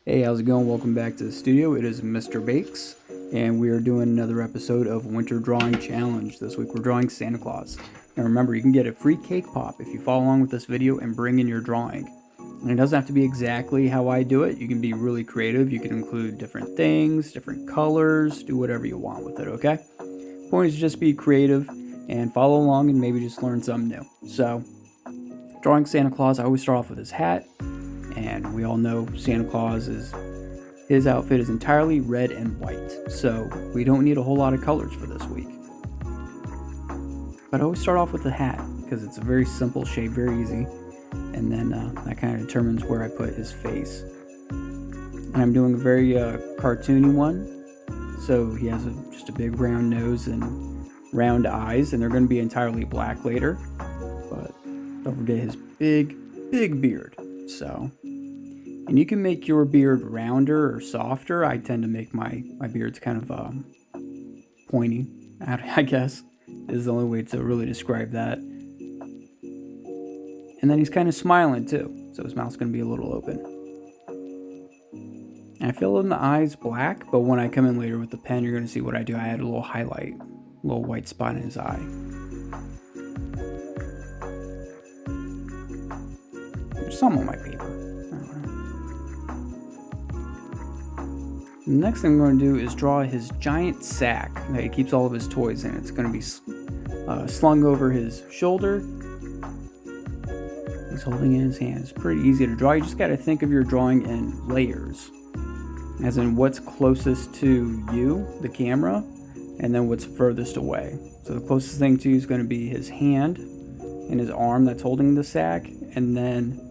Hey, how's it going? Welcome back to the studio. It is Mr. Bakes, and we are doing another episode of Winter Drawing Challenge. This week we're drawing Santa Claus. And remember, you can get a free cake pop if you follow along with this video and bring in your drawing. And it doesn't have to be exactly how I do it. You can be really creative. You can include different things, different colors, do whatever you want with it, okay? Point is just be creative and follow along and maybe just learn something new. So, drawing Santa Claus, I always start off with his hat. And we all know Santa Claus his outfit is entirely red and white, so we don't need a whole lot of colors for this week. But I always start off with the hat because it's a very simple shape, very easy, and then that kind of determines where I put his face. And I'm doing a very cartoony one, so he has just a big round nose and round eyes, and they're going to be entirely black later. But don't forget his big beard. So, and you can make your beard rounder or softer. I tend to make my beards kind of pointy, I guess, is the only way to really describe that. And then he's kind of smiling too, so his mouth's going to be a little open. And I fill in the eyes black, but when I come in later with the pen, you're going to see what I do. I add a little highlight, a little white spot in his eye. There's some on my paper. I don't know. The next thing I'm going to do is draw his giant sack that he keeps all of his toys in. It's going to be slung over his shoulder. He's holding it in his hand. It's pretty easy to draw. You just got to think of your drawing in layers, as in what's closest to you, the camera, and then what's furthest away. So the closest thing to you is going to be his hand and his arm that's holding the sack, and then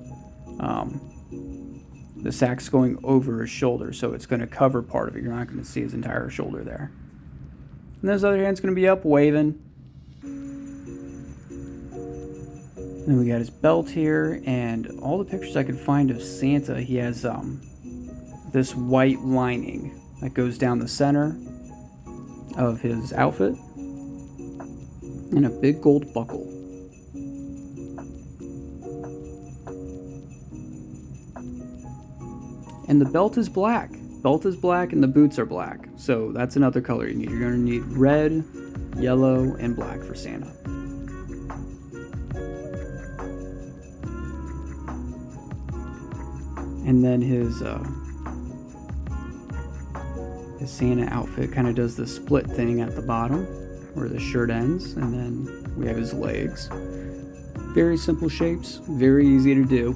the sack's going over his shoulder, so it's going to cover part of it. You're not going to see his entire shoulder there. And his other hand's going to be up waving. Then we got his belt here, and all the pictures I could find of Santa, he has this white lining that goes down the center of his outfit, and a big gold buckle. And the belt is black. Belt is black and the boots are black. So that's another color you need. You're going to need red, yellow, and black for Santa. And then his Santa outfit kind of does the split thing at the bottom where the shirt ends. And then we have his legs. Very simple shapes, very easy to do.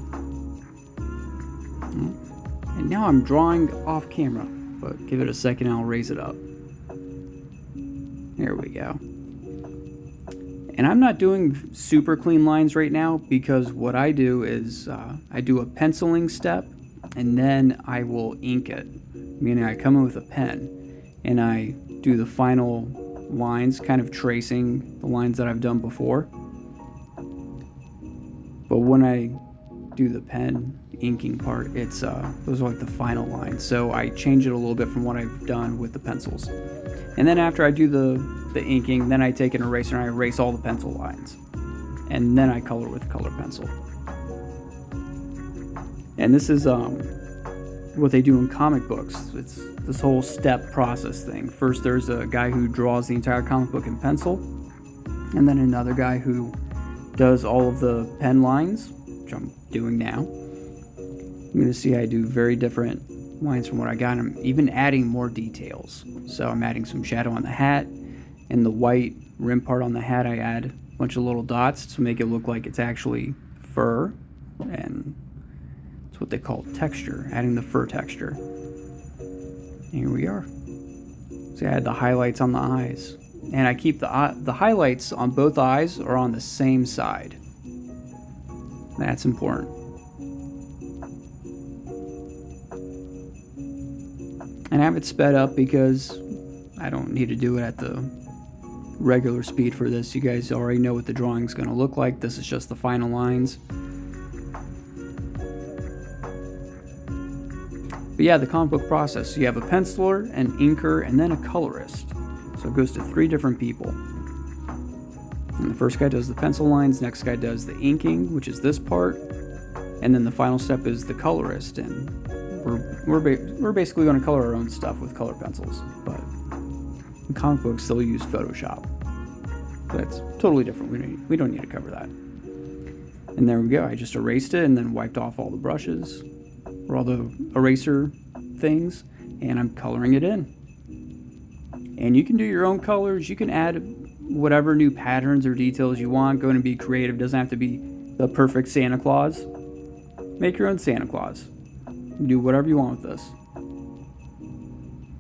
And now I'm drawing off camera, but give it a second and I'll raise it up. There we go. And I'm not doing super clean lines right now because what I do is I do a penciling step and then I will ink it. Meaning I come in with a pen and I do the final lines, kind of tracing the lines that I've done before. But when I do the pen inking part, it's those are like the final lines, so I change it a little bit from what I've done with the pencils. And then after I do the inking, then I take an eraser and I erase all the pencil lines, and then I color with color pencil. And this is what they do in comic books. It's this whole step process thing. First there's a guy who draws the entire comic book in pencil, and then another guy who does all of the pen lines, which I'm doing now. I'm going to see I do very different lines from what I got. I'm even adding more details. So I'm adding some shadow on the hat. And the white rim part on the hat, I add a bunch of little dots to make it look like it's actually fur. And it's what they call texture, adding the fur texture. And here we are. So I add the highlights on the eyes. And I keep the highlights on both eyes are on the same side. That's important. And I have it sped up because I don't need to do it at the regular speed for this. You guys already know what the drawing's going to look like. This is just the final lines. But yeah, the comic book process. So you have a penciler, an inker, and then a colorist. So it goes to 3 different people. And the first guy does the pencil lines, next guy does the inking, which is this part, and then the final step is the colorist. And we're we're basically going to color our own stuff with color pencils, but in comic books they'll use Photoshop. That's totally different. We don't need to cover that. And there we go. I just erased it and then wiped off all the brushes or all the eraser things, and I'm coloring it in. And you can do your own colors. You can add whatever new patterns or details you want. Go and be creative. It doesn't have to be the perfect Santa Claus. Make your own Santa Claus. Do whatever you want with this.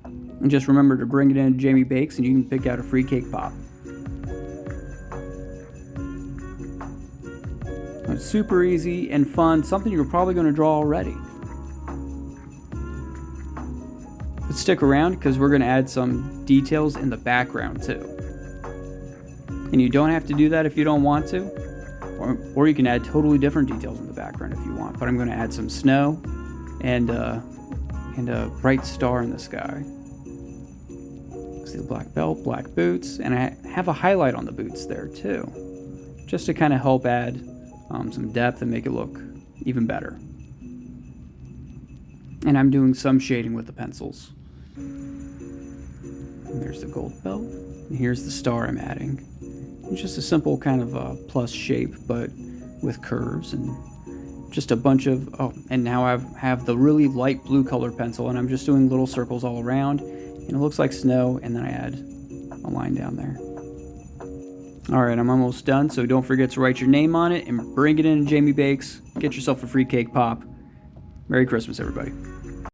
And just remember to bring it in to Jamie Bakes and you can pick out a free cake pop. It's super easy and fun, something you're probably going to draw already. But stick around because we're going to add some details in the background too. And you don't have to do that if you don't want to, or you can add totally different details in the background if you want. But I'm going to add some snow and a bright star in the sky. See the black belt, black boots, and I have a highlight on the boots there too, just to kind of help add some depth and make it look even better. And I'm doing some shading with the pencils. And there's the gold belt, and here's the star I'm adding. It's just a simple kind of plus shape, but with curves and just a bunch of, and now I have the really light blue color pencil, and I'm just doing little circles all around, and it looks like snow, and then I add a line down there. Alright, I'm almost done, so don't forget to write your name on it and bring it in to Jamie Bakes. Get yourself a free cake pop. Merry Christmas, everybody.